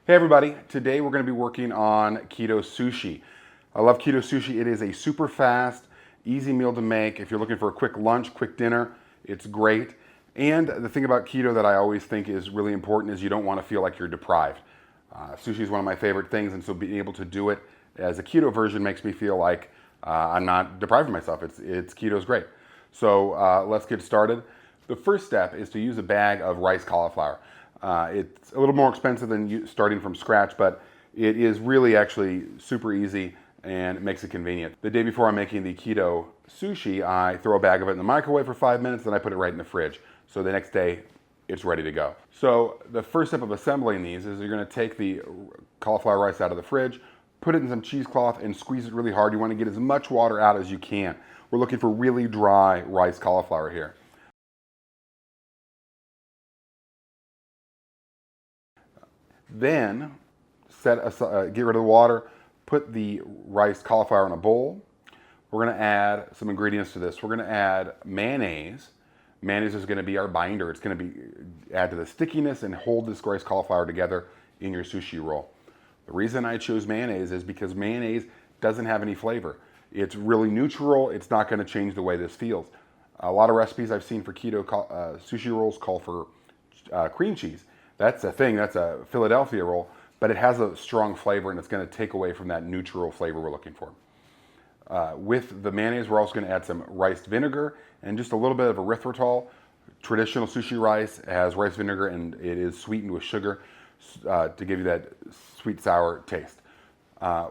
Hey everybody, today we're going to be working on Keto Sushi. I love Keto Sushi. It is a super fast, easy meal to make. If you're looking for a quick lunch, quick dinner, it's great. And the thing about keto that I always think is really important is you don't want to feel like you're deprived. Sushi is one of my favorite things, and so being able to do it as a keto version makes me feel like I'm not depriving myself. It's keto's great. So let's get started. The first step is to use a bag of rice cauliflower. It's a little more expensive than starting from scratch, but it is really actually super easy and it makes it convenient. The day before I'm making the keto sushi, I throw a bag of it in the microwave for 5 minutes, then I put it right in the fridge. So the next day, it's ready to go. So the first step of assembling these is you're gonna take the cauliflower rice out of the fridge, put it in some cheesecloth and squeeze it really hard. You wanna get as much water out as you can. We're looking for really dry rice cauliflower here. Then get rid of the water, put the rice cauliflower in a bowl. We're going to add some ingredients to this. We're going to add mayonnaise. Mayonnaise is going to be our binder. It's going to add to the stickiness and hold this rice cauliflower together in your sushi roll. The reason I chose mayonnaise is because mayonnaise doesn't have any flavor. It's really neutral. It's not going to change the way this feels. A lot of recipes I've seen for keto sushi rolls call for cream cheese. That's a thing, that's a Philadelphia roll, but it has a strong flavor and it's gonna take away from that neutral flavor we're looking for. With the mayonnaise, we're also gonna add some rice vinegar and just a little bit of erythritol. Traditional sushi rice has rice vinegar and it is sweetened with sugar to give you that sweet sour taste.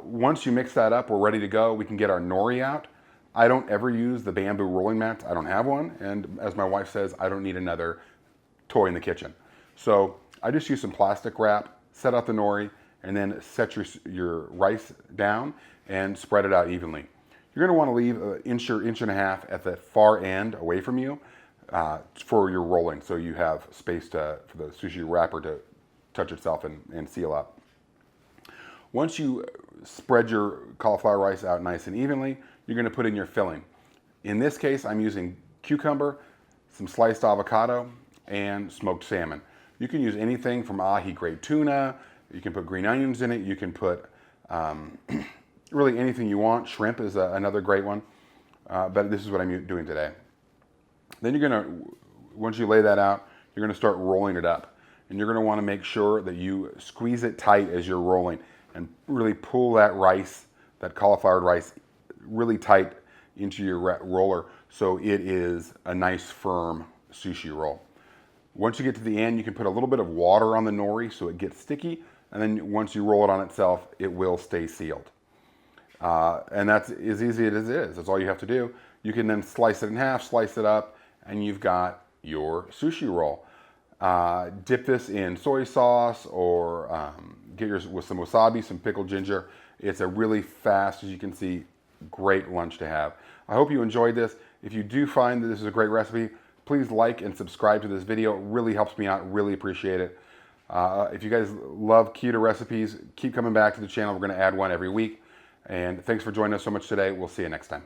Once you mix that up, we're ready to go. We can get our nori out. I don't ever use the bamboo rolling mats. I don't have one. And as my wife says, I don't need another toy in the kitchen. So I just use some plastic wrap, set out the nori, and then set your rice down and spread it out evenly. You're gonna wanna leave an inch or inch and a half at the far end away from you for your rolling, so you have space for the sushi wrapper to touch itself and seal up. Once you spread your cauliflower rice out nice and evenly, you're gonna put in your filling. In this case, I'm using cucumber, some sliced avocado, and smoked salmon. You can use anything from ahi-grade tuna, you can put green onions in it, you can put really anything you want. Shrimp is another great one, but this is what I'm doing today. Then once you lay that out, you're gonna start rolling it up. And you're gonna wanna make sure that you squeeze it tight as you're rolling and really pull that rice, that cauliflower rice, really tight into your roller so it is a nice firm sushi roll. Once you get to the end, you can put a little bit of water on the nori so it gets sticky, and then once you roll it on itself, it will stay sealed. And that's as easy as it is. That's all you have to do. You can then slice it in half, slice it up, and you've got your sushi roll. Dip this in soy sauce or get yours with some wasabi, some pickled ginger. It's a really fast, as you can see, great lunch to have. I hope you enjoyed this. If you do find that this is a great recipe, please like and subscribe to this video. It really helps me out. Really appreciate it. If you guys love keto recipes, keep coming back to the channel. We're going to add one every week. And thanks for joining us so much today. We'll see you next time.